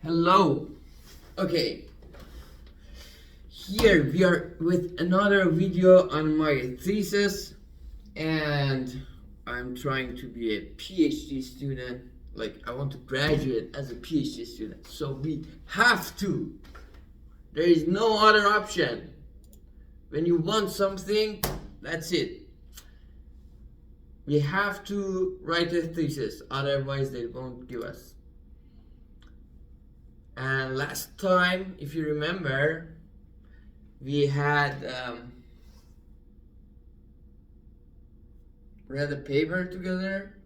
Hello. Okay, here we are with another video on my thesis, and I'm trying to be a PhD student. Like, I want to graduate as a PhD student, so we have to. There is no other option. When you want something, that's it. We have to write a thesis, otherwise, they won't give us. And last time, if you remember, we had read a paper together.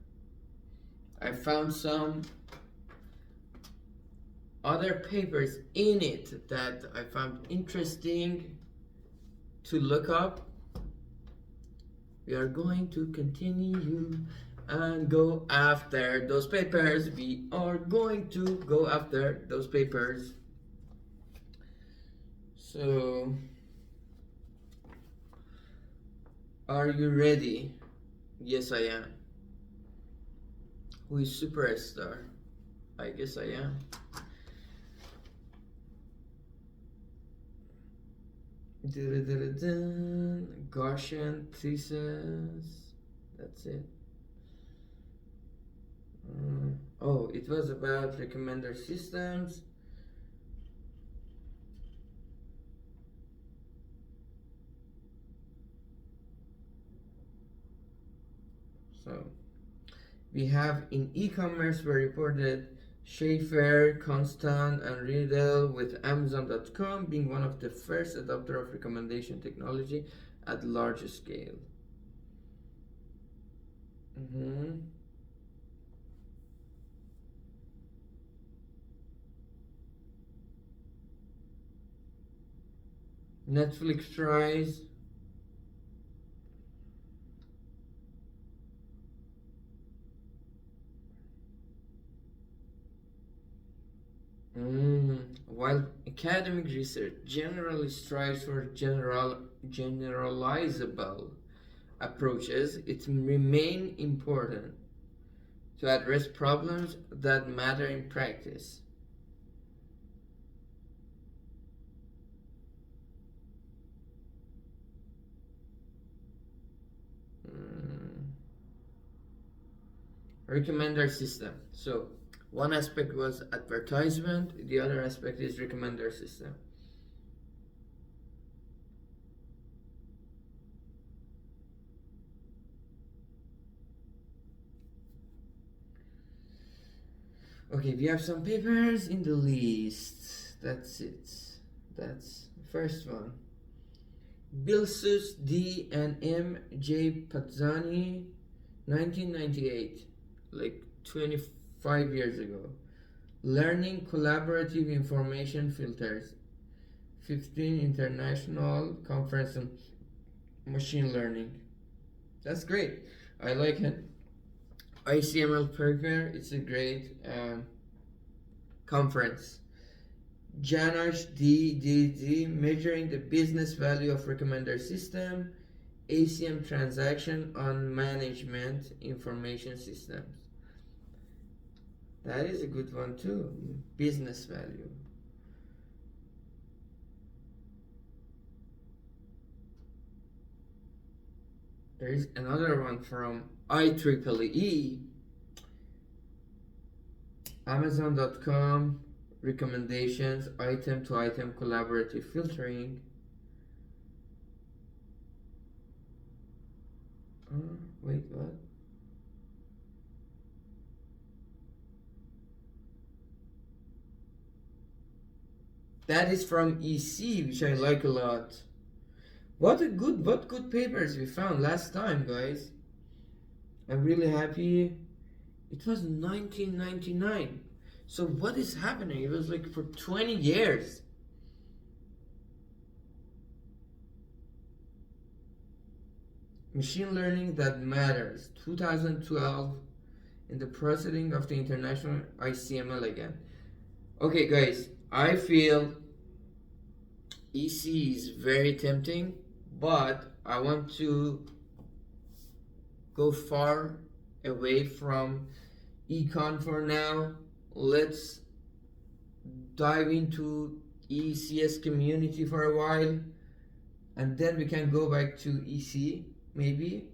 I found some other papers in it that I found interesting to look up. We are going to continue and go after those papers. We are going to go after those papers. So, are you ready? Yes, I am. Who is superstar? I guess I am. Gaussian thesis. That's it. Oh, it was about recommender systems. So we have in e-commerce we reported Schaefer, Constant, and Riedel, with Amazon.com being one of the first adopter of recommendation technology at large scale. Netflix tries. While academic research generally strives for generalizable approaches, it remains important to address problems that matter in practice. Recommender system. So one aspect was advertisement, the other aspect is recommender system. Okay, we have some papers in the list. That's it. That's the first one. Bilsus D and M J Pazzani, 1998, like 25 years ago. Learning collaborative information filters. 15 International Conference on Machine Learning. That's great. I like it. ICML paper, it's a great conference. Janosch DDD, measuring the business value of recommender system. ACM transaction on management information systems. That is a good one too. Business value. There is another one from IEEE. Amazon.com recommendations, item to item collaborative filtering. Wait, what? That is from EC, which I like a lot. What good papers we found last time, guys. I'm really happy. It was 1999. So what is happening? It was like for 20 years. Machine learning that matters. 2012, in the proceeding of the International ICML again. Okay, guys, I feel EC is very tempting, but I want to go far away from econ for now. Let's dive into ECS community for a while, and then we can go back to EC maybe.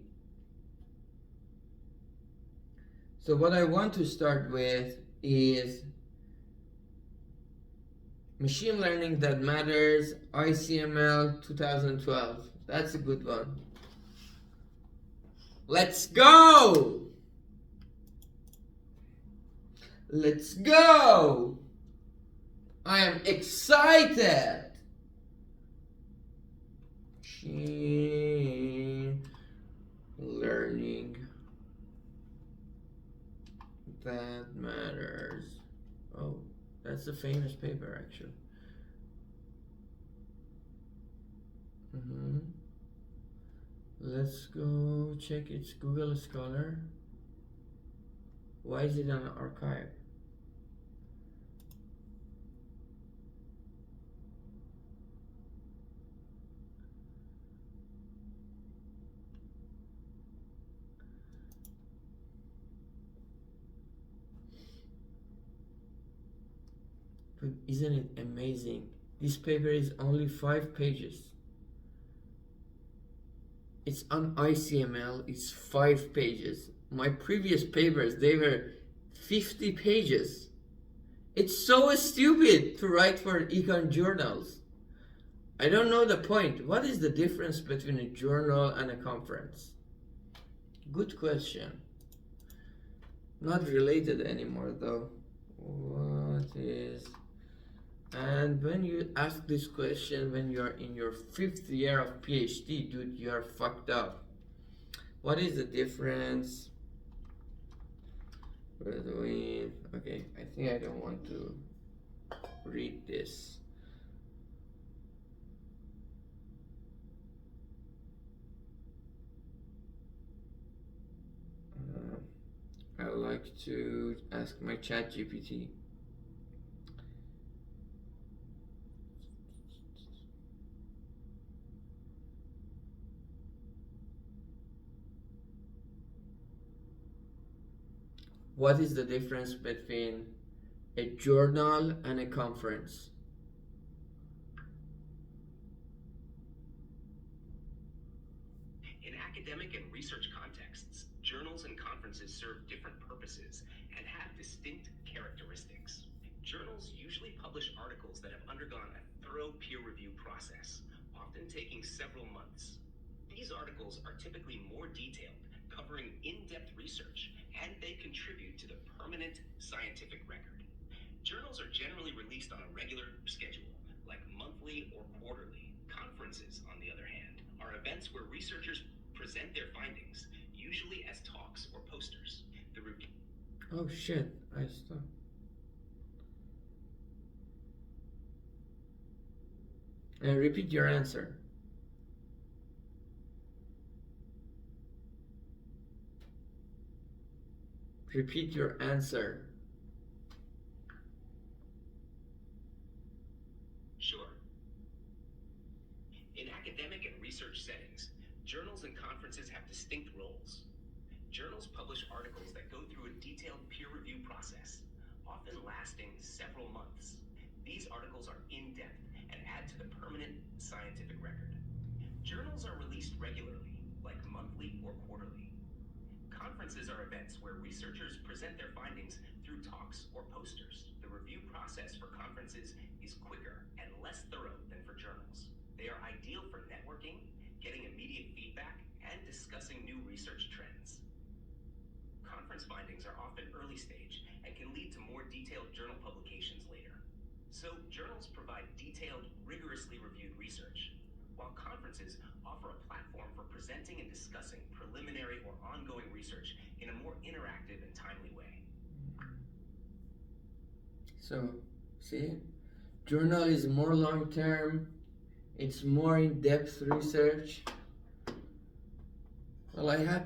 So what I want to start with is Machine Learning That Matters, ICML 2012. That's a good one. Let's go! Let's go! I am excited! Machine Learning That Matters. Oh, that's a famous paper actually. Let's go check its Google Scholar. Why is it on archive? But isn't it amazing? This paper is only 5 pages. It's on ICML, it's 5 pages. My previous papers, they were 50 pages. It's so stupid to write for econ journals. I don't know the point. What is the difference between a journal and a conference? Good question. Not related anymore though. What is... And when you ask this question when you're in your 5th year of PhD, dude, you're fucked up. What is the difference between... Okay, I think I don't want to read this. I like to ask my ChatGPT. What is the difference between a journal and a conference? In academic and research contexts, journals and conferences serve different purposes and have distinct characteristics. Journals usually publish articles that have undergone a thorough peer review process, often taking several months. These articles are typically more detailed, covering in-depth research, and they contribute to the permanent scientific record. Journals are generally released on a regular schedule, like monthly or quarterly. Conferences, on the other hand, are events where researchers present their findings, usually as talks or posters. The review... Oh shit, I stopped. Repeat your answer. Repeat your answer. Sure. In academic and research settings, journals and conferences have distinct roles. Journals publish articles that go through a detailed peer review process, often lasting several months. These articles are in-depth and add to the permanent scientific record. Journals are released regularly, like monthly or quarterly. Conferences are events where researchers present their findings through talks or posters. The review process for conferences is quicker and less thorough than for journals. They are ideal for networking, getting immediate feedback, and discussing new research trends. Conference findings are often early stage and can lead to more detailed journal publications later. So journals provide detailed, rigorously reviewed research, while conferences offer a platform for presenting and discussing preliminary or ongoing research in a more interactive and timely way. So, see, journal is more long-term, it's more in-depth research. Well, I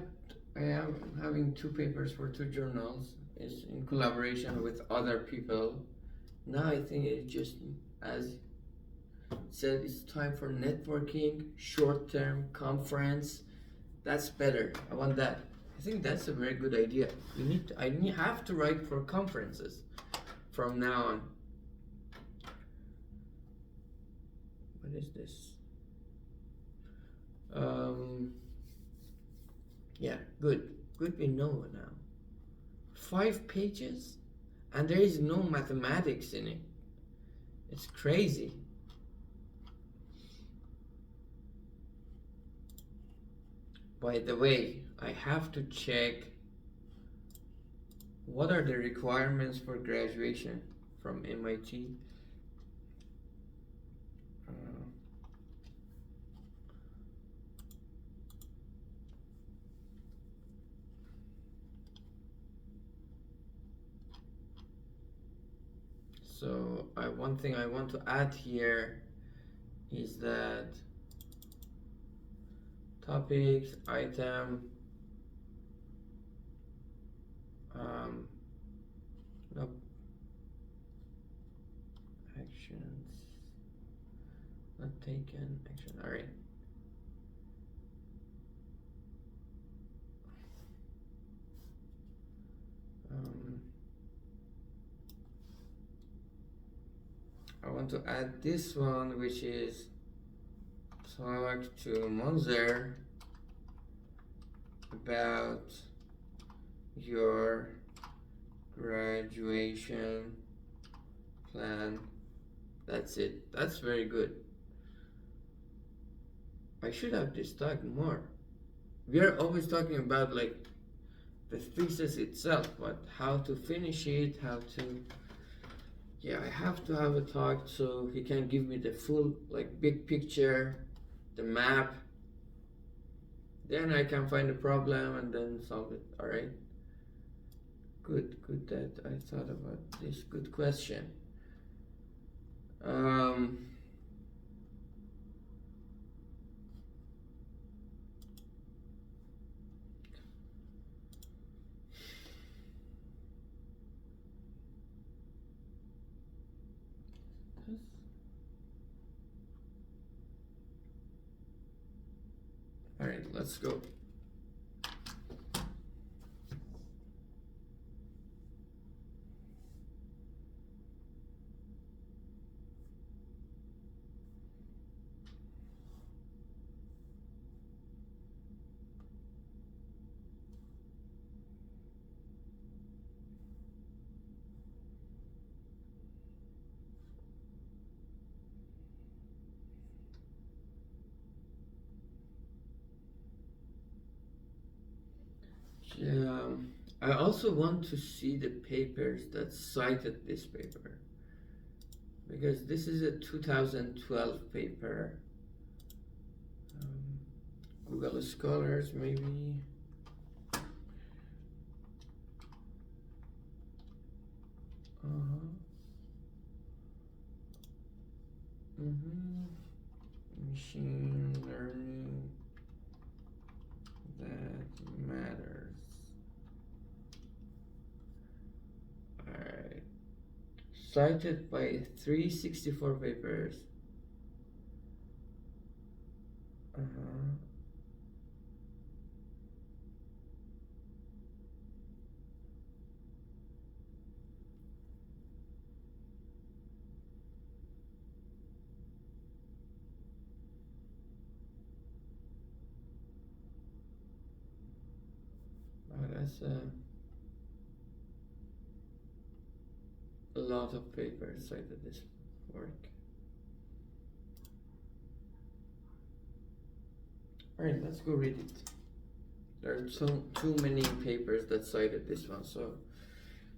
am having 2 papers for 2 journals. It's in collaboration with other people. Now I think it just, as said, it's time for networking, short-term conference. That's better. I want that. I think that's a very good idea. I have to write for conferences from now on. is this? Yeah, good. Good, we know now. 5 pages? And there is no mathematics in it. It's crazy. By the way, I have to check what are the requirements for graduation from MIT. So one thing I want to add here is that topics, item, nope, actions, not taken, action, all right. I want to add this one, which is talk to Monzer about your graduation plan. That's it. That's very good. I should have this tag more. We are always talking about like the thesis itself, but how to finish it, how to, yeah, I have to have a talk so he can give me the full like big picture, the map. Then I can find the problem and then solve it. All right. Good that I thought about this. Good question. All right, let's go. Yeah, I also want to see the papers that cited this paper because this is a 2012 paper. Google Scholars, maybe. Machine learning that matters. Alright. Cited by 364 papers. That's a lot of papers cited this work. Alright, let's go read it. There are too many papers that cited this one, so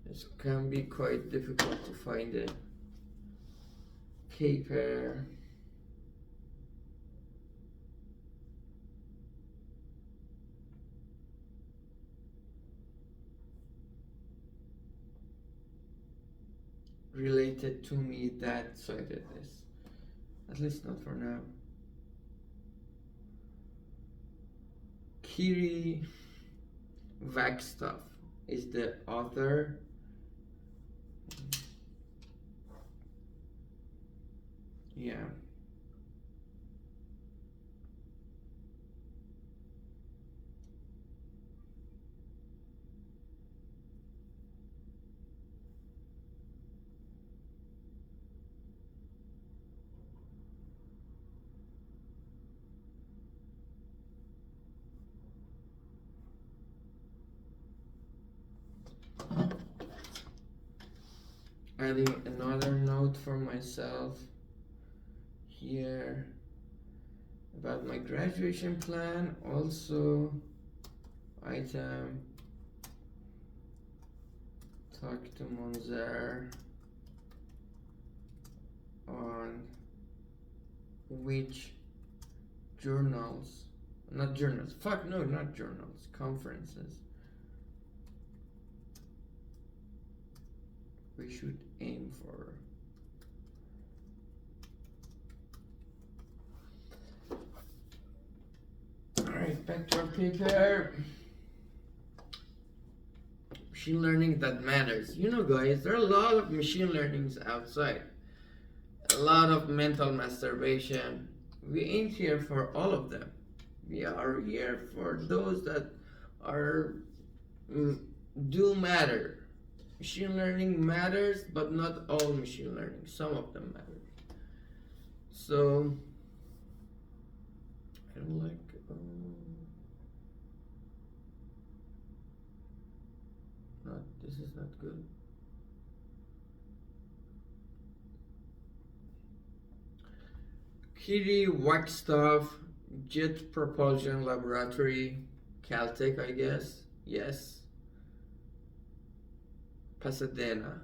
it can be quite difficult to find a paper. Related to me that cited this, at least not for now. Kiri Vakstov is the author. Yeah. adding another note for myself here about my graduation plan. Also, item talk to Monzer on which journals, not journals, fuck no, not journals, conferences we should aim for. Alright, back to our paper. Machine learning that matters. You know, guys, there are a lot of machine learnings outside. A lot of mental masturbation. We ain't here for all of them. We are here for those that are do matter. Machine learning matters, but not all machine learning. Some of them matter. So I don't like. Not this is not good. Kitty Wagstaff Jet Propulsion Laboratory, Caltech, I guess. Yes. Pasadena.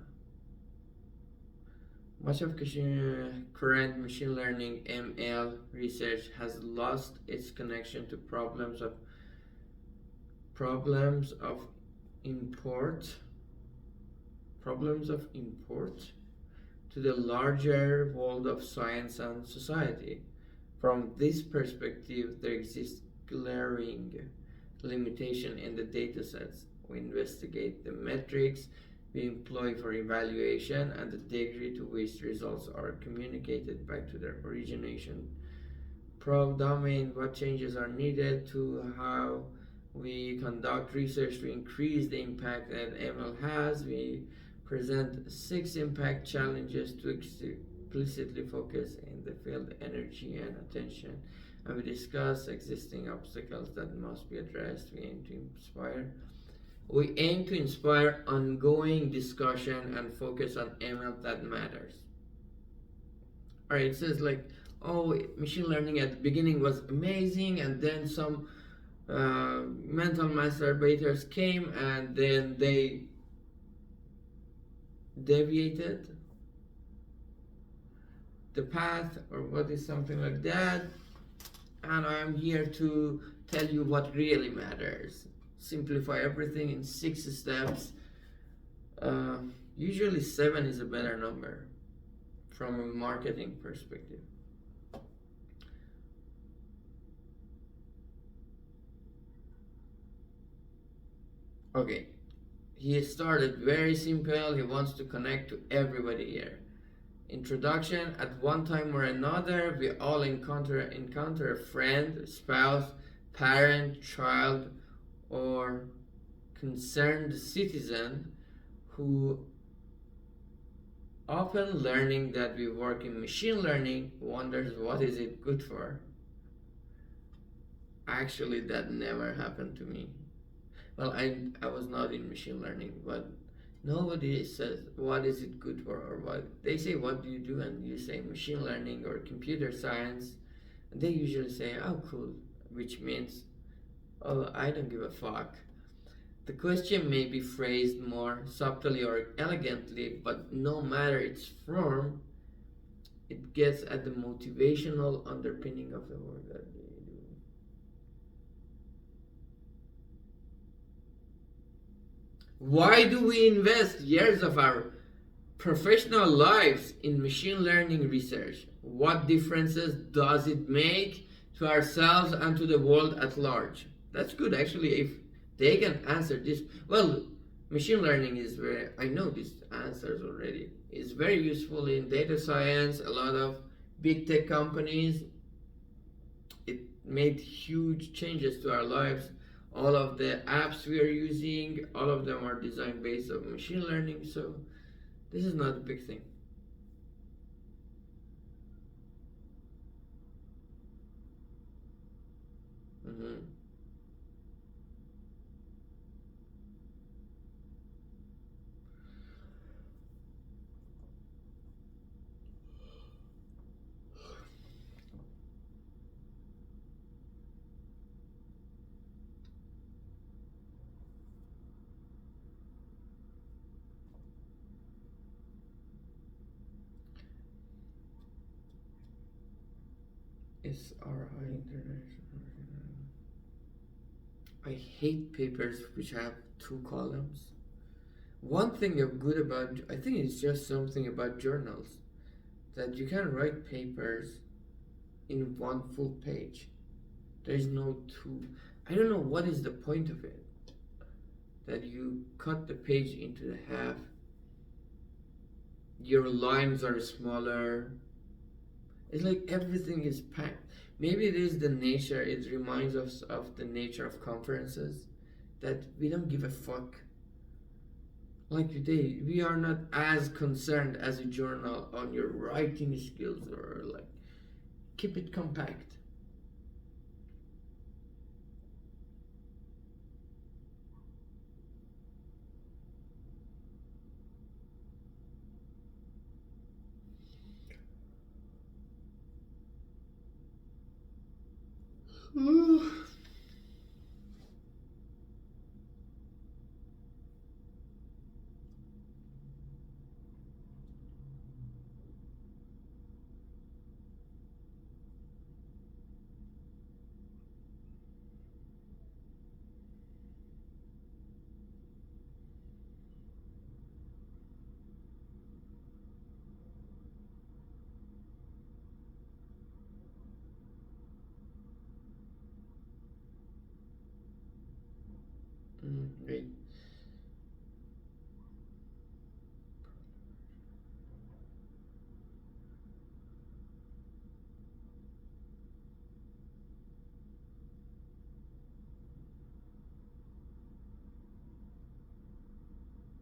Much of current machine learning (ML) research has lost its connection to problems of import to the larger world of science and society. From this perspective, there exists glaring limitation in the datasets. We investigate the metrics we employ for evaluation and the degree to which results are communicated back to their origination domain, what changes are needed to how we conduct research to increase the impact that ML has. We present 6 impact challenges to explicitly focus in the field energy and attention, and we discuss existing obstacles that must be addressed. We aim to inspire ongoing discussion and focus on ML that matters. Alright, it says like, oh, machine learning at the beginning was amazing, and then some mental masturbators came and then they deviated the path, or what is something like that. And I'm here to tell you what really matters. Simplify everything in 6 steps. Usually 7 is a better number from a marketing perspective. Okay, he started very simple. He wants to connect to everybody here. Introduction: at one time or another, we all encounter a friend, spouse, parent, child, or concerned citizen who, upon learning that we work in machine learning, wonders what is it good for. Actually, that never happened to me. Well, I was not in machine learning, but nobody says what is it good for, or what they say, what do you do, and you say machine learning or computer science, and they usually say, oh cool, which means, oh, I don't give a fuck. The question may be phrased more subtly or elegantly, but no matter its form, it gets at the motivational underpinning of the work that they do. Why do we invest years of our professional lives in machine learning research? What differences does it make to ourselves and to the world at large? That's good, actually, if they can answer this. Well, machine learning is very, I know these answers already. It's very useful in data science. A lot of big tech companies, it made huge changes to our lives. All of the apps we are using, all of them are designed based on machine learning, so this is not a big thing. SRI International. I hate papers which have two columns. One thing good about, I think it's just something about journals, that you can write papers in one full page. There's no two. I don't know what is the point of it. That you cut the page into the half. Your lines are smaller. It's like everything is packed. Maybe it is the nature, it reminds us of the nature of conferences, that we don't give a fuck. Like today, we are not as concerned as a journal on your writing skills, or like, keep it compact. Wait.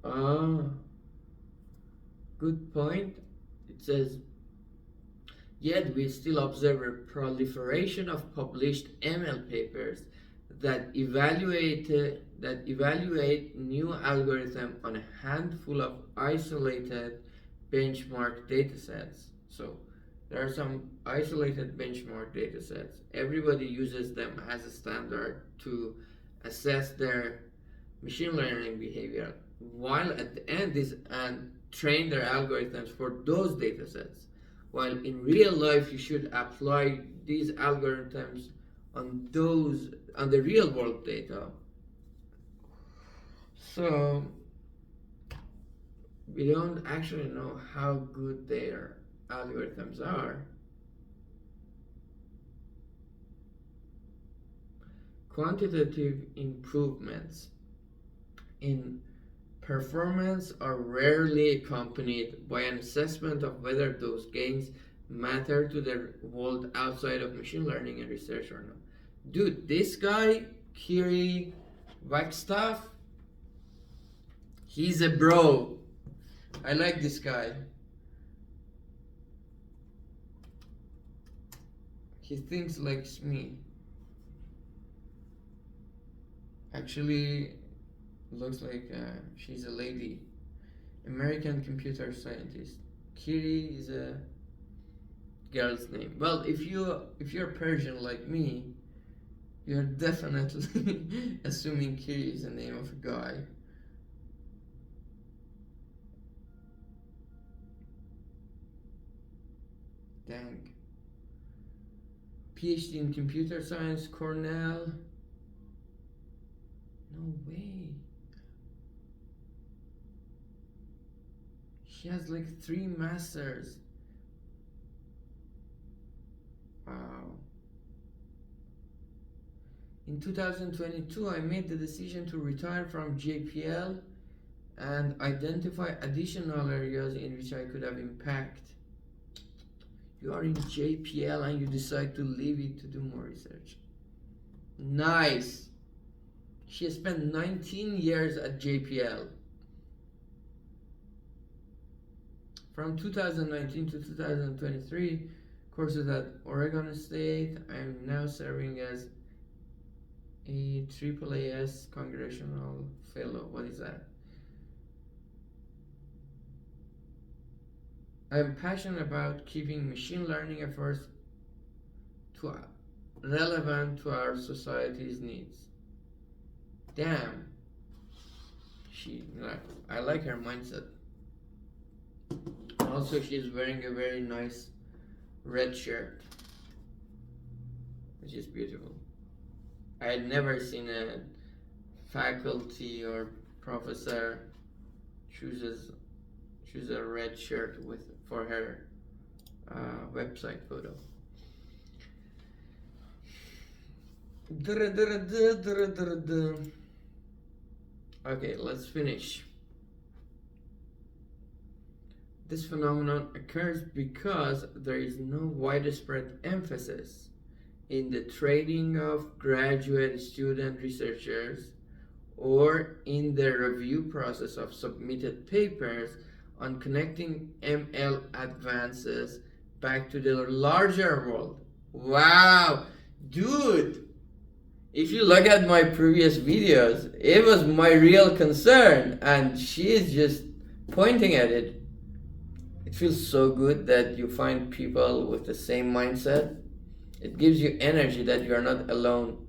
Ah, good point. It says, yet we still observe a proliferation of published ML papers that evaluate new algorithm on a handful of isolated benchmark datasets. So there are some isolated benchmark datasets. Everybody uses them as a standard to assess their machine learning behavior, while at the end is and train their algorithms for those datasets. While in real life, you should apply these algorithms on the real world data. So we don't actually know how good their algorithms are. Quantitative improvements in performance are rarely accompanied by an assessment of whether those gains matter to the world outside of machine learning and research or not. Dude, this guy, Kiri Wagstaff, he's a bro. I like this guy. He thinks like me. Actually, looks like she's a lady. American computer scientist. Kiri is a girl's name. Well, if you're Persian like me, you're definitely assuming Kiri is the name of a guy. Dang. PhD in computer science, Cornell. No way. She has like 3 masters. Wow. In 2022, I made the decision to retire from JPL and identify additional areas in which I could have impact. You are in JPL and you decide to leave it to do more research. Nice. She spent 19 years at JPL. From 2019 to 2023, courses at Oregon State. I'm now serving as a AAAS Congressional Fellow. What is that? I'm passionate about keeping machine learning efforts relevant to our society's needs. Damn. I like her mindset. Also, she's wearing a very nice red shirt. which is beautiful. I had never seen a faculty or professor choose a red shirt for her website photo. Okay, let's finish. This phenomenon occurs because there is no widespread emphasis in the training of graduate student researchers or in the review process of submitted papers on connecting ML advances back to the larger world. Wow, dude! If you look at my previous videos, it was my real concern, and she is just pointing at it. It feels so good that you find people with the same mindset. It gives you energy that you are not alone.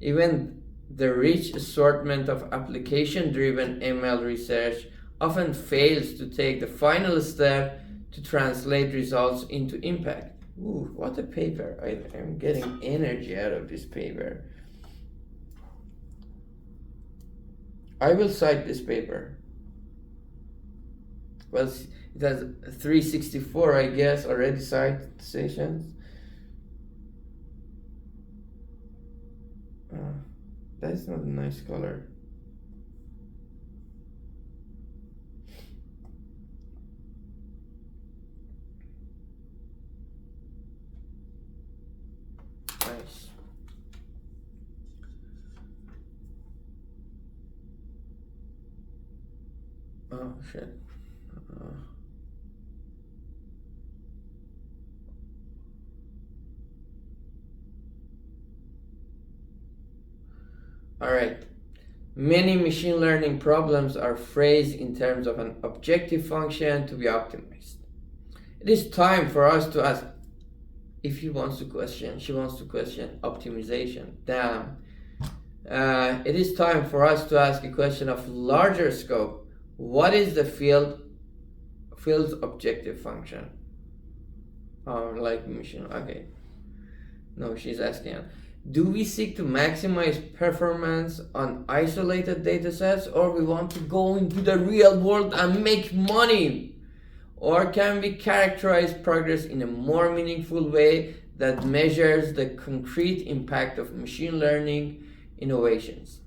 Even the rich assortment of application-driven ML research often fails to take the final step to translate results into impact. Ooh, what a paper. I'm getting energy out of this paper. I will cite this paper. Well, it has 364, I guess, already citations. That's not a nice color. Nice. Oh shit. All right. Many machine learning problems are phrased in terms of an objective function to be optimized. It is time for us to ask, if she wants to question optimization. Damn. It is time for us to ask a question of larger scope. What is the field's objective function? Like machine. Okay. No, she's asking. Do we seek to maximize performance on isolated datasets, or we want to go into the real world and make money? Or can we characterize progress in a more meaningful way that measures the concrete impact of machine learning innovations?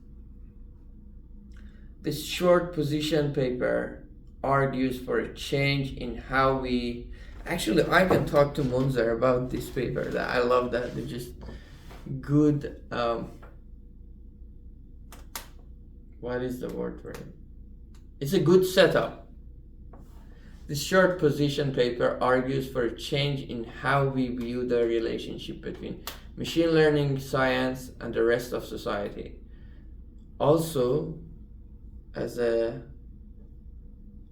This short position paper argues for a change in how we... Actually, I can talk to Munzer about this paper. I love that. It's just good... what is the word for it? It's a good setup. This short position paper argues for a change in how we view the relationship between machine learning science and the rest of society. Also, I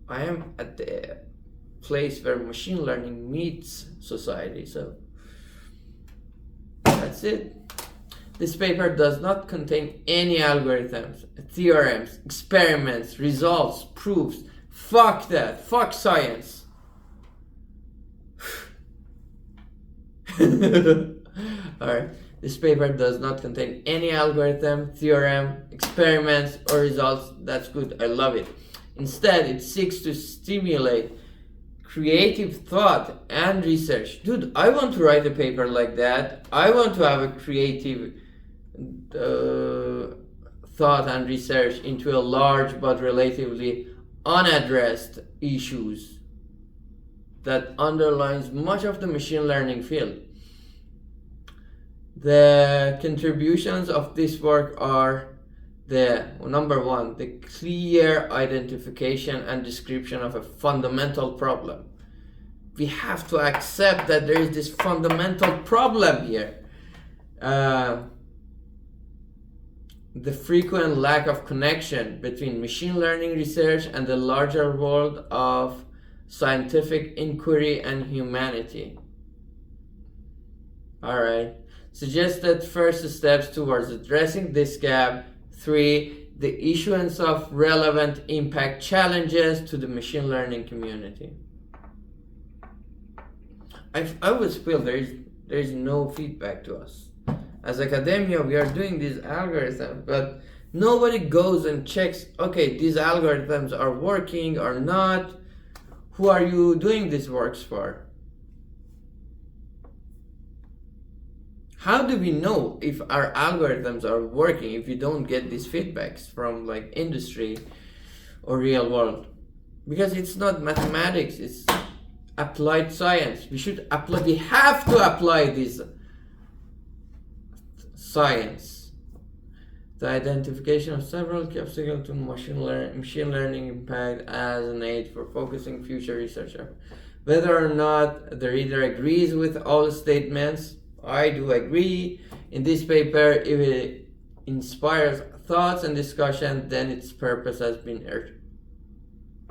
am at the place where machine learning meets society, so that's it. This paper does not contain any algorithms, theorems, experiments, results, proofs. Fuck that. Fuck science. Alright. This paper does not contain any algorithm, theorem, experiments, or results. That's good. I love it. Instead, it seeks to stimulate creative thought and research. Dude, I want to write a paper like that. I want to have a creative thought and research into a large but relatively unaddressed issues that underlines much of the machine learning field. The contributions of this work are number one, the clear identification and description of a fundamental problem. We have to accept that there is this fundamental problem here. The frequent lack of connection between machine learning research and the larger world of scientific inquiry and humanity. Alright. Suggested first steps towards addressing this gap. 3. The issuance of relevant impact challenges to the machine learning community. I always feel there is no feedback to us. As academia, we are doing these algorithms, but nobody goes and checks, okay, these algorithms are working or not. Who are you doing these works for? How do we know if our algorithms are working if we don't get these feedbacks from like industry or real world? Because it's not mathematics, it's applied science. We have to apply this science. The identification of several key obstacles to machine learning impact as an aid for focusing future research. Whether or not the reader agrees with all statements, I do agree. In this paper, if it inspires thoughts and discussion, then its purpose has been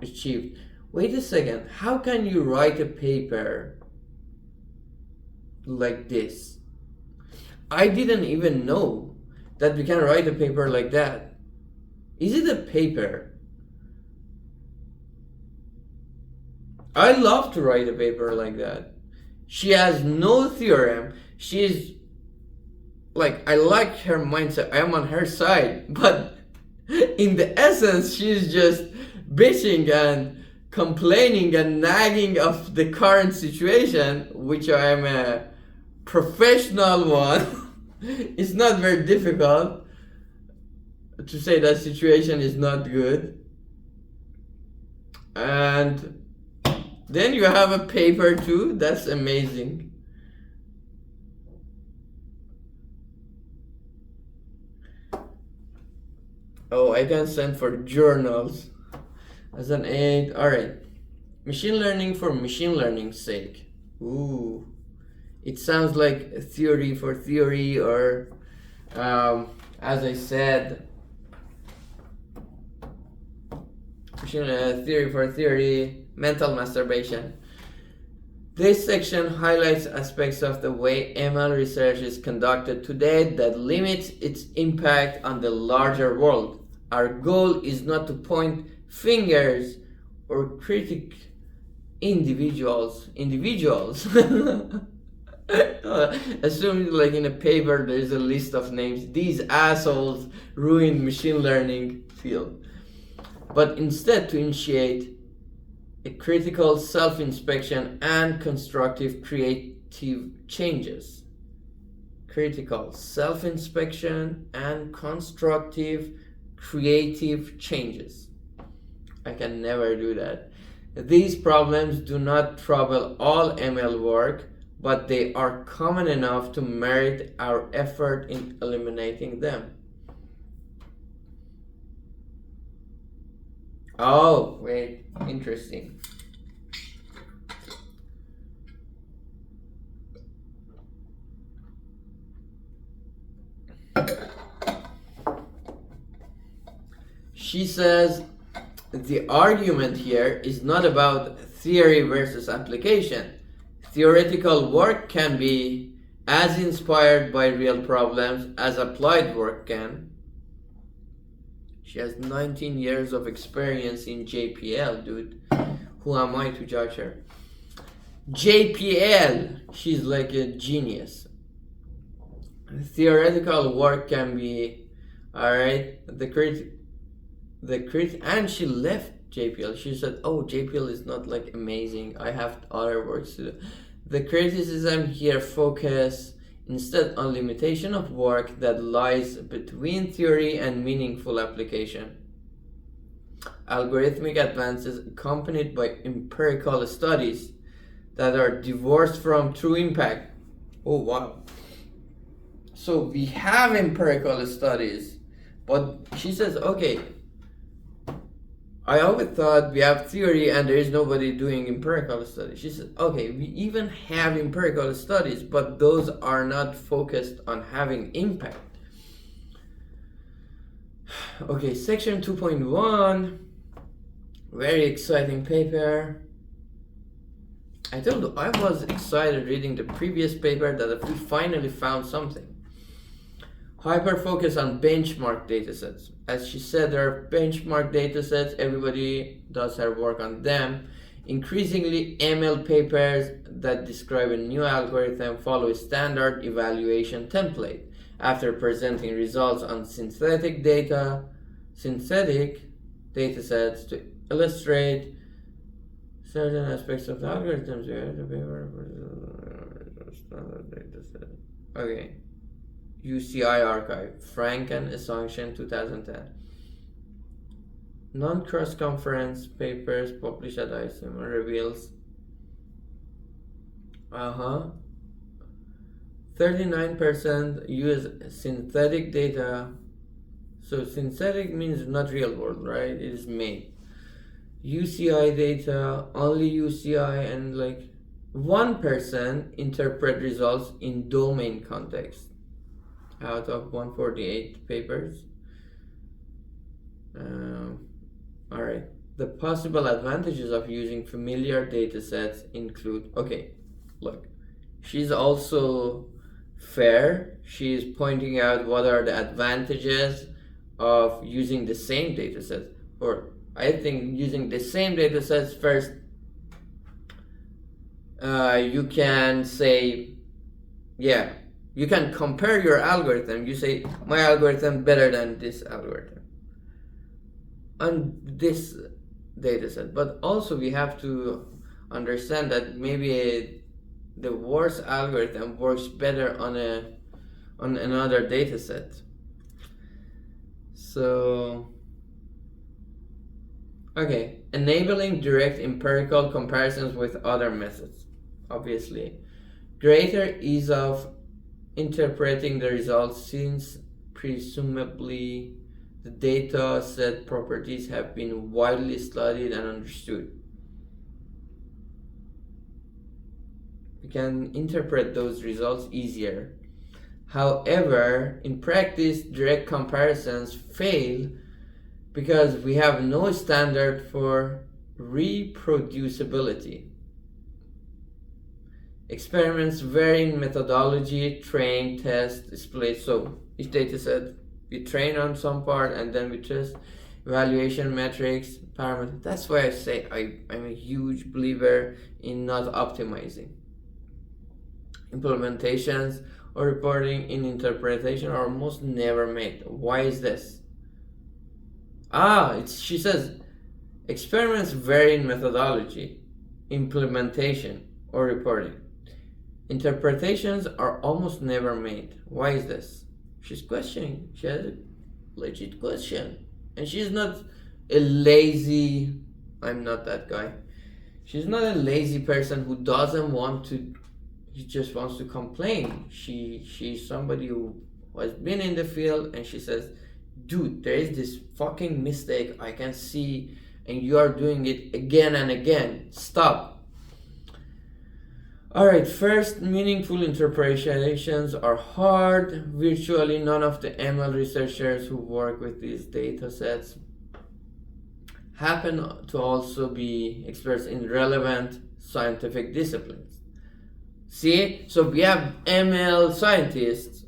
achieved. Wait a second, how can you write a paper like this? I didn't even know that we can write a paper like that. Is it a paper? I love to write a paper like that. She has no theorem. She's like, I like her mindset. I am on her side. But in the essence, she's just bitching and complaining and nagging of the current situation, which I am a professional one. It's not very difficult to say that situation is not good. And then you have a paper too. That's amazing. Oh, I can send for journals as an aid. Alright. Machine learning for machine learning's sake. Ooh. It sounds like a theory for theory, or as I said, theory for theory, mental masturbation. This section highlights aspects of the way ML research is conducted today that limits its impact on the larger world. Our goal is not to point fingers or critique individuals. Assume like in a paper there's a list of names. These assholes ruined machine learning field. But instead to initiate a critical self-inspection and constructive creative changes. Critical self-inspection and constructive creative changes. I can never do that. These problems do not trouble all ML work, but they are common enough to merit our effort in eliminating them. Oh, wait, interesting. She says the argument here is not about theory versus application. Theoretical work can be as inspired by real problems as applied work can. She has 19 years of experience in JPL, dude. Who am I to judge her? JPL, she's like a genius. Theoretical work can be, alright, and she left JPL. She said, oh, JPL is not like amazing. I have other works to do. The criticism here focus instead on limitation of work that lies between theory and meaningful application. Algorithmic advances accompanied by empirical studies that are divorced from true impact. Oh wow. So we have empirical studies, but she says, okay, I always thought we have theory and there is nobody doing empirical studies. She said, okay, we even have empirical studies, but those are not focused on having impact. Okay, section 2.1, very exciting paper. I told you I was excited reading the previous paper that we finally found something. Hyper focus on benchmark datasets. As she said, there are benchmark datasets. Everybody does her work on them. Increasingly, ML papers that describe a new algorithm follow a standard evaluation template. after presenting results on synthetic data sets to illustrate certain aspects of the algorithms. Okay. UCI archive, Franken Assumption 2010. Non-cross conference papers published at ISM reveals 39% use synthetic data. So synthetic means not real world, right? It is made. UCI data, only UCI, and like 1% interpret results in domain context out of 148 papers. Alright. The possible advantages of using familiar data sets include, okay, look, she's also fair. She's pointing out what are the advantages of using the same data sets. Or I think using the same data sets first, you can say, yeah, you can compare your algorithm. You say, my algorithm better than this algorithm on this data set. But also we have to understand that maybe the worst algorithm works better on another data set. So, okay, enabling direct empirical comparisons with other methods. Obviously, greater ease of interpreting the results since presumably the data set properties have been widely studied and understood. We can interpret those results easier. However, in practice, direct comparisons fail because we have no standard for reproducibility. Experiments vary in methodology, train, test, display. So each data set we train on some part and then we test evaluation metrics, parameters. That's why I say I'm a huge believer in not optimizing. Implementations or reporting in interpretation are almost never made. Why is this? She says experiments vary in methodology, implementation, or reporting. Interpretations are almost never made. Why is this? She's questioning. She has a legit question. And she's not a lazy, I'm not that guy. She's not a lazy person who doesn't want to, he just wants to complain. She's somebody who has been in the field and she says, dude, there is this fucking mistake I can see and you are doing it again and again. Stop. Alright, first, meaningful interpretations are hard. Virtually none of the ML researchers who work with these data sets happen to also be experts in relevant scientific disciplines. See, so we have ML scientists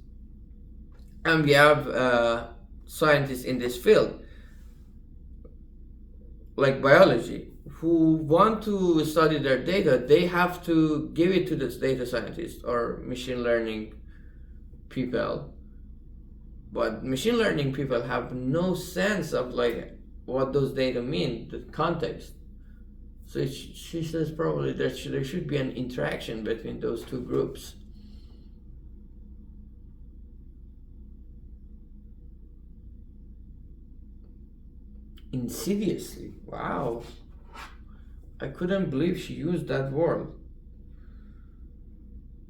and we have scientists in this field, like biology, who want to study their data. They have to give it to the data scientists or machine learning people. But machine learning people have no sense of like what those data mean, the context. So she says probably there should be an interaction between those two groups. Insidiously. Wow. I couldn't believe she used that word.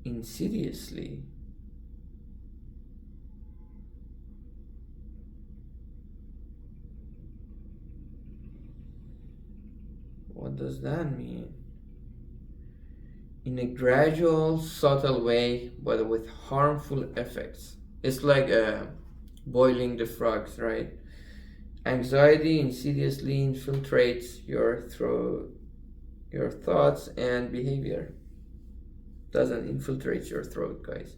Insidiously. What does that mean? In a gradual, subtle way, but with harmful effects. It's like boiling the frogs, right? Anxiety insidiously infiltrates your thoughts and behavior. Doesn't infiltrate your throat, guys.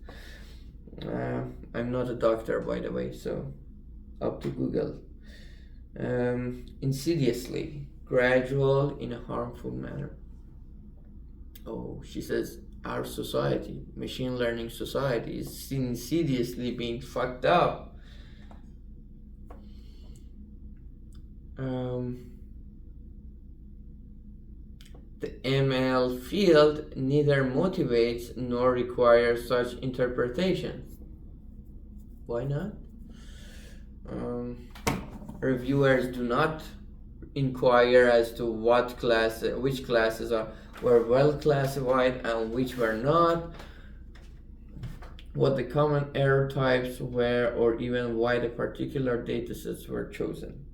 I'm not a doctor, by the way, so up to Google. Insidiously, gradual in a harmful manner. Oh, she says our society, machine learning society, is insidiously being fucked up. The ML field neither motivates nor requires such interpretation. Why not? Reviewers do not inquire as to which classes were well classified and which were not, what the common error types were, or even why the particular datasets were chosen.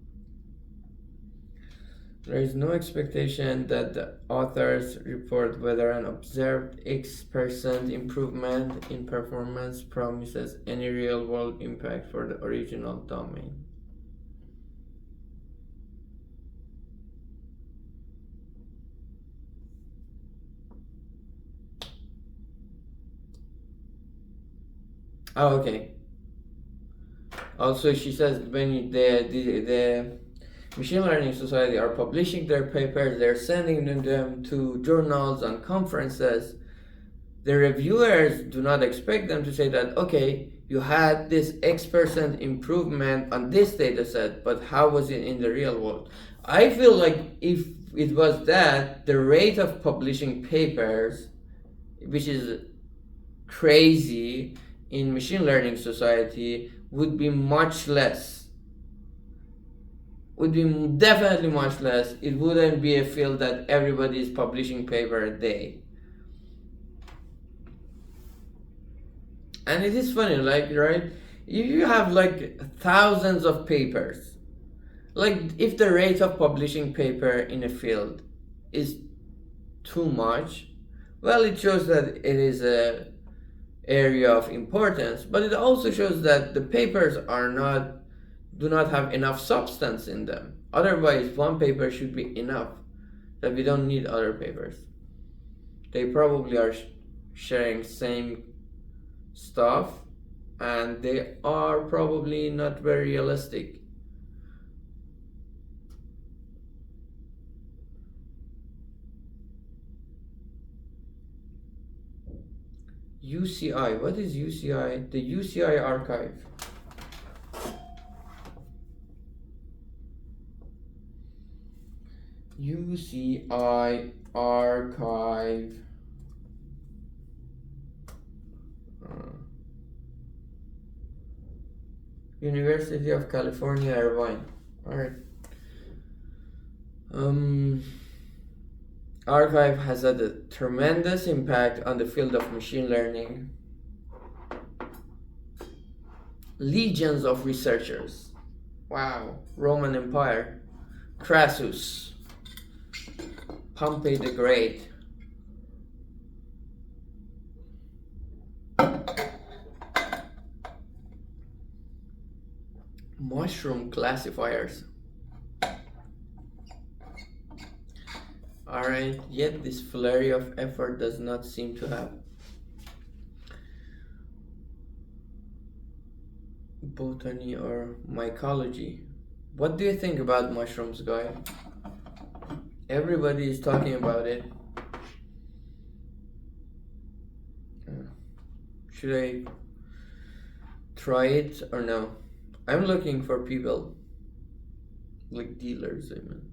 There is no expectation that the authors report whether an observed X% improvement in performance promises any real-world impact for the original domain. Oh, okay. Also, she says when the Machine Learning Society are publishing their papers, they're sending them to journals and conferences. The reviewers do not expect them to say that, okay, you had this X% improvement on this data set, but how was it in the real world? I feel like if it was that, the rate of publishing papers, which is crazy in Machine Learning Society, would be much less. Would be definitely much less. It wouldn't be a field that everybody is publishing paper a day. And it is funny, like, right? If you have like thousands of papers, like if the rate of publishing paper in a field is too much, well, it shows that it is a area of importance, but it also shows that the papers do not have enough substance in them. Otherwise, one paper should be enough, that we don't need other papers. They probably are sharing same stuff, and they are probably not very realistic. UCI, what is UCI? The UCI archive. UCI archive. University of California, Irvine. Alright. Archive has had a tremendous impact on the field of machine learning. Legions of researchers. Wow. Roman Empire. Crassus. Pompey the Great. Mushroom classifiers. Alright, yet this flurry of effort does not seem to have botany or mycology. What do you think about mushrooms, guy? Everybody is talking about it. Should I try it or no? I'm looking for people, like dealers, I mean.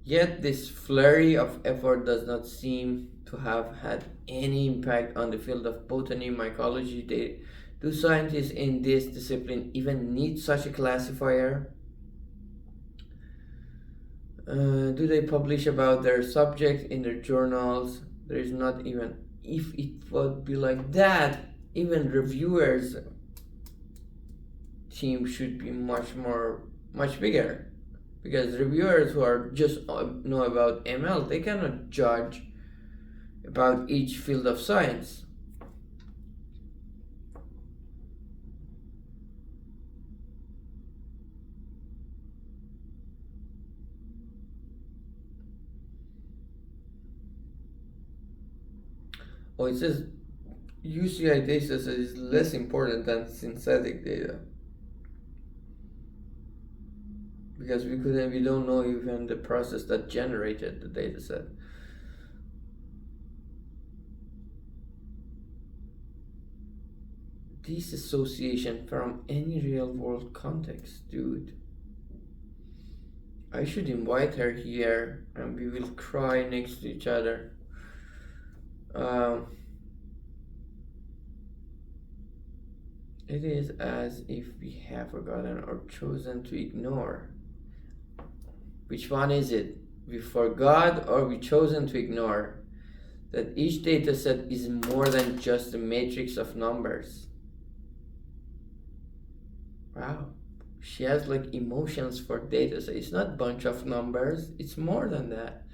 Yet this flurry of effort does not seem to have had any impact on the field of botany, mycology. Do scientists in this discipline even need such a classifier? Do they publish about their subject in their journals? There is not even, if it would be like that, even reviewers team should be much bigger, because reviewers who are just know about ML, they cannot judge about each field of science. Oh, it says UCI data set is less important than synthetic data, because we don't know even the process that generated the data set. disassociation from any real world context, dude. I should invite her here and we will cry next to each other. Um, it is as if we have forgotten or chosen to ignore. Which one is it? We forgot or we chosen to ignore that each dataset is more than just a matrix of numbers. Wow. She has like emotions for dataset. It's not a bunch of numbers, it's more than that.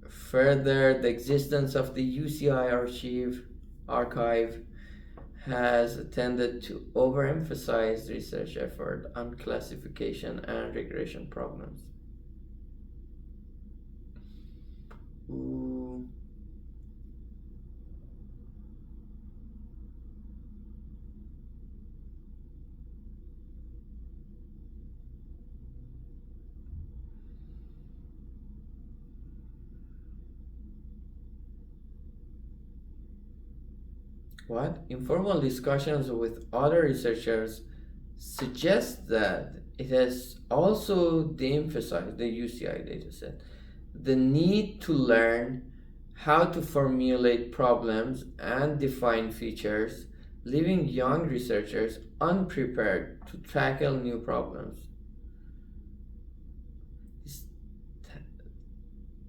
Further, the existence of the UCI archive has tended to overemphasize research effort on classification and regression problems. Ooh. What? Informal discussions with other researchers suggest that it has also de-emphasized the UCI dataset, the need to learn how to formulate problems and define features, leaving young researchers unprepared to tackle new problems. This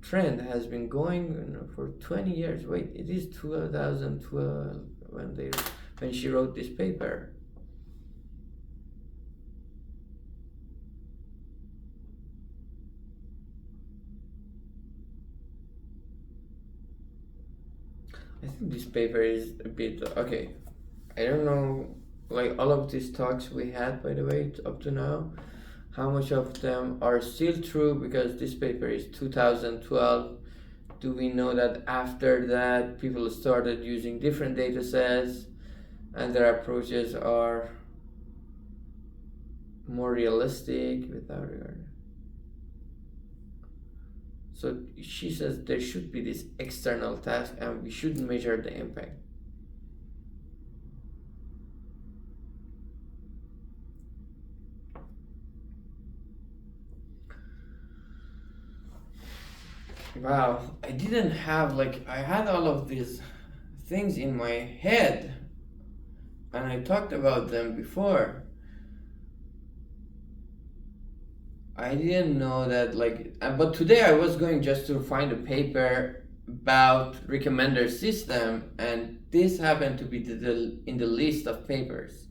trend has been going for 20 years. Wait, it is 2012 when she wrote this paper. I think this paper is a bit okay. I don't know, like all of these talks we had, by the way, up to now, how much of them are still true because this paper is 2012. Do we know that after that people started using different data sets and their approaches are more realistic without regard? So she says there should be this external task and we should measure the impact. Wow, I didn't have I had all of these things in my head and I talked about them before. I didn't know that but today I was going just to find a paper about recommender system and this happened to be in the list of papers.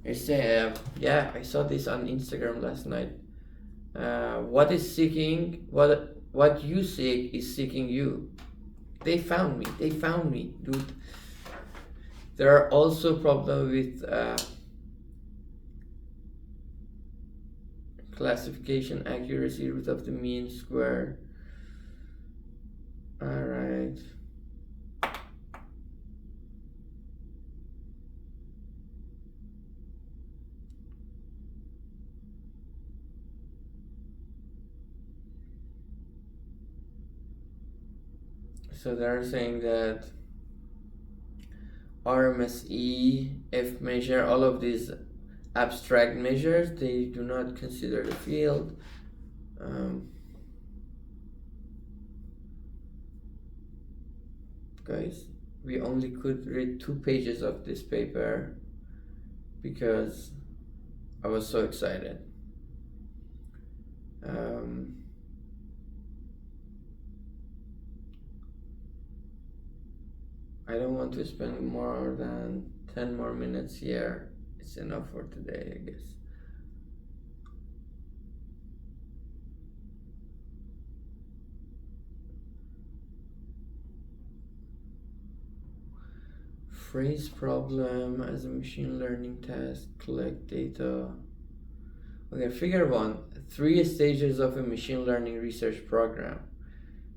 I say, yeah, I saw this on Instagram last night. What you seek is seeking you. They found me, dude. There are also problems with classification accuracy, root of the mean square. All right. So they're saying that RMSE, F measure, all of these abstract measures, they do not consider the field. Guys, we only could read 2 pages of this paper because I was so excited. I don't want to spend more than 10 more minutes here. It's enough for today, I guess. Phrase problem as a machine learning task, collect data. Okay, figure 1, 3 stages of a machine learning research program.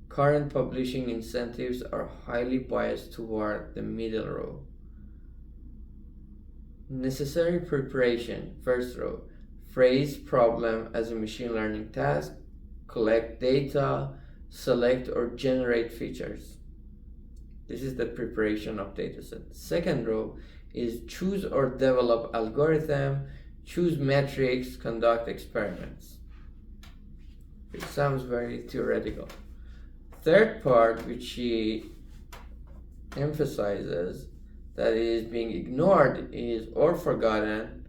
Current publishing incentives are highly biased toward the middle row. Necessary preparation, first row. Phrase problem as a machine learning task, collect data, select or generate features. This is the preparation of dataset. Second row is choose or develop algorithm, choose metrics, conduct experiments. It sounds very theoretical. Third part, which she emphasizes that is being ignored is or forgotten,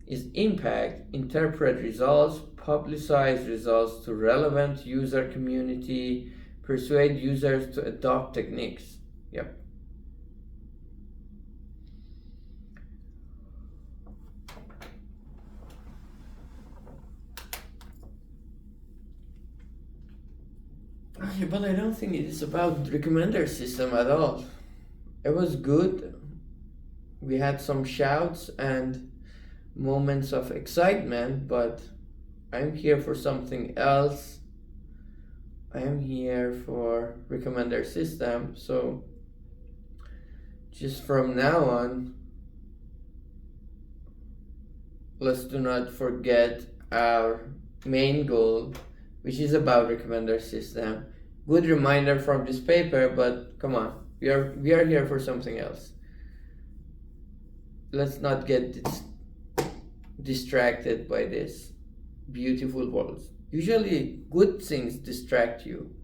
is impact, interpret results, publicize results to relevant user community, persuade users to adopt techniques. Yep. Okay, but I don't think it is about recommender system at all. It was good. We had some shouts and moments of excitement, but I'm here for something else. I am here for recommender system. So just from now on, let's do not forget our main goal, which is about recommender system. Good reminder from this paper, but come on, we are here for something else. Let's not get distracted by this beautiful words. Usually good things distract you.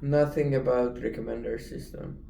Nothing about recommender system.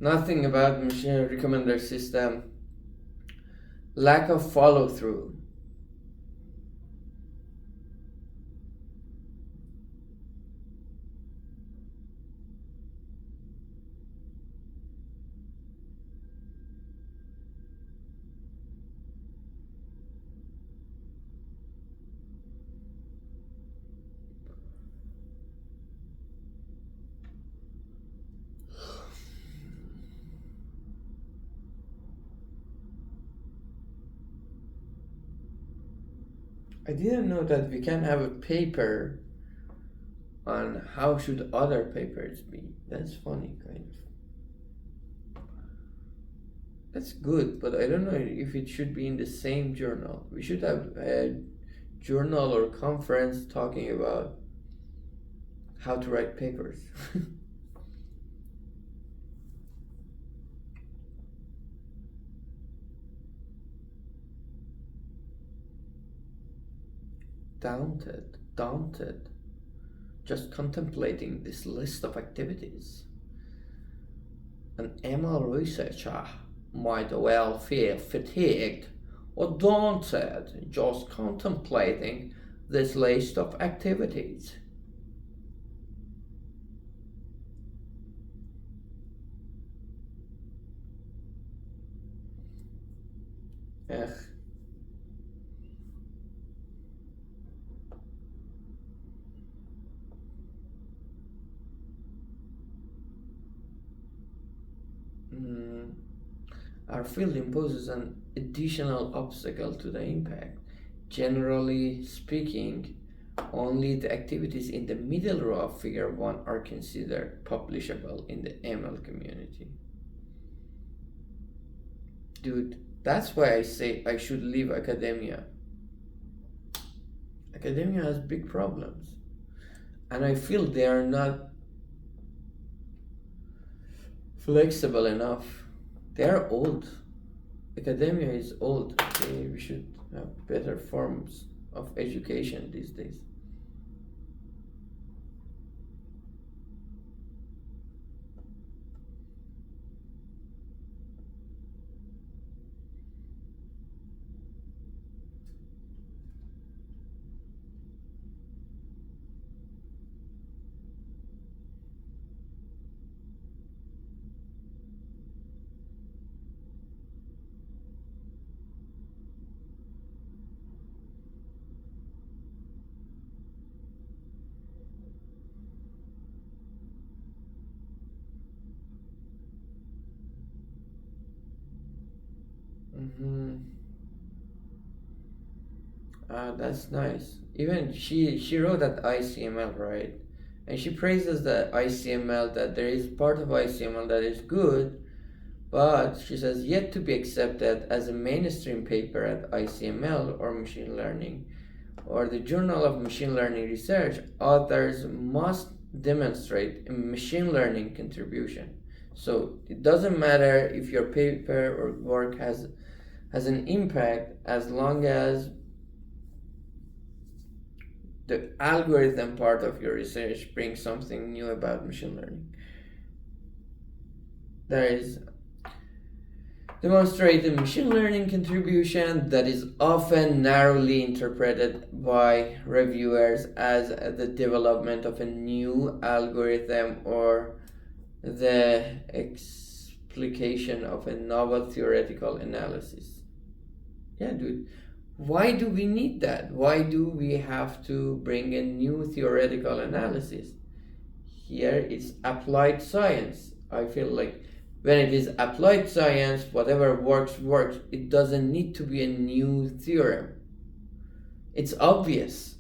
Nothing about machine recommender system. Lack of follow through. I didn't know that we can have a paper on how should other papers be. That's funny, kind of. That's good, but I don't know if it should be in the same journal. We should have a journal or conference talking about how to write papers. Daunted, just contemplating this list of activities. An ML researcher might well feel fatigued or daunted just contemplating this list of activities. Ugh. Mm. Our field imposes an additional obstacle to the impact. Generally speaking, only the activities in the middle row of figure 1 are considered publishable in the ML community. Dude, that's why I say I should leave academia. Academia has big problems. And I feel they are not flexible enough. They are old. Academia is old. Okay? We should have better forms of education these days. Mm-hmm. That's nice. Even she wrote at ICML, right? And she praises the ICML, that there is part of ICML that is good, but she says yet to be accepted as a mainstream paper at ICML or machine learning or the Journal of Machine Learning Research. Authors must demonstrate a machine learning contribution. So it doesn't matter if your paper or work has an impact as long as the algorithm part of your research brings something new about machine learning. There is demonstrated machine learning contribution that is often narrowly interpreted by reviewers as the development of a new algorithm or the explication of a novel theoretical analysis. Yeah, dude. Why do we need that? Why do we have to bring a new theoretical analysis? Here it's applied science. I feel like when it is applied science, whatever works. It doesn't need to be a new theorem. It's obvious.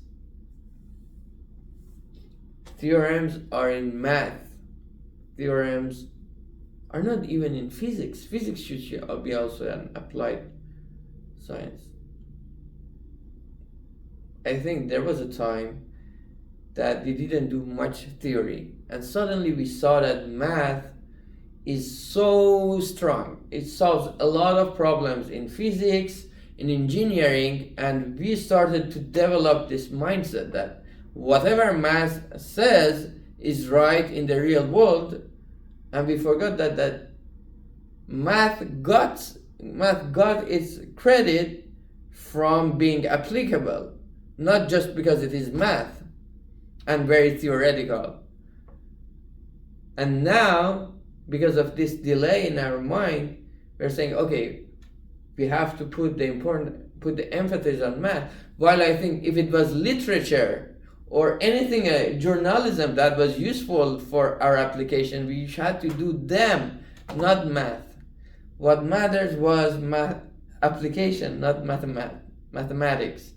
Theorems are in math. Theorems are not even in physics. Physics should be also an applied science. I think there was a time that we didn't do much theory, and suddenly we saw that math is so strong. It solves a lot of problems in physics, in engineering, and we started to develop this mindset that whatever math says is right in the real world, and we forgot that math got its credit from being applicable, not just because it is math and very theoretical. And now, because of this delay in our mind, we're saying, okay, we have to put the emphasis on math. While I think if it was literature or anything, journalism that was useful for our application, we had to do them, not math. What matters was math application, not mathematics.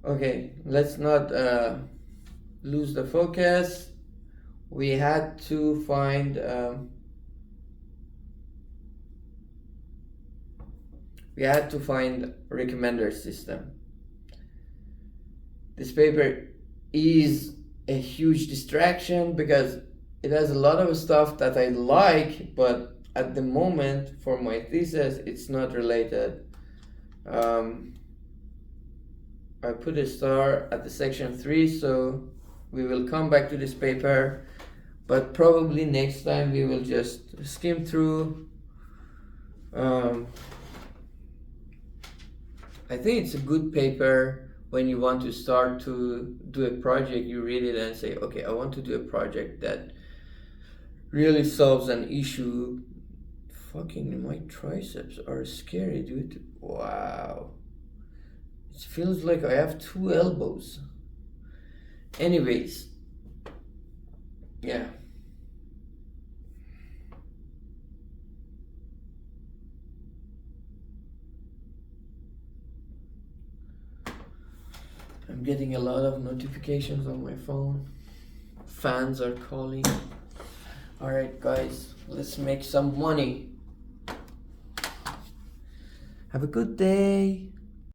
Okay, let's not lose the focus. We had to find recommender system. this paper is a huge distraction because it has a lot of stuff that I like, but at the moment for my thesis it's not related. I put a star at the section 3, so we will come back to this paper, but probably next time we will just skim through. I think it's a good paper when you want to start to do a project. You read it and say, okay, I want to do a project that really solves an issue. Fucking my triceps are scary, dude. Wow. It feels like I have 2 elbows. Anyways, yeah. I'm getting a lot of notifications on my phone. Fans are calling. Alright guys, let's make some money. Have a good day.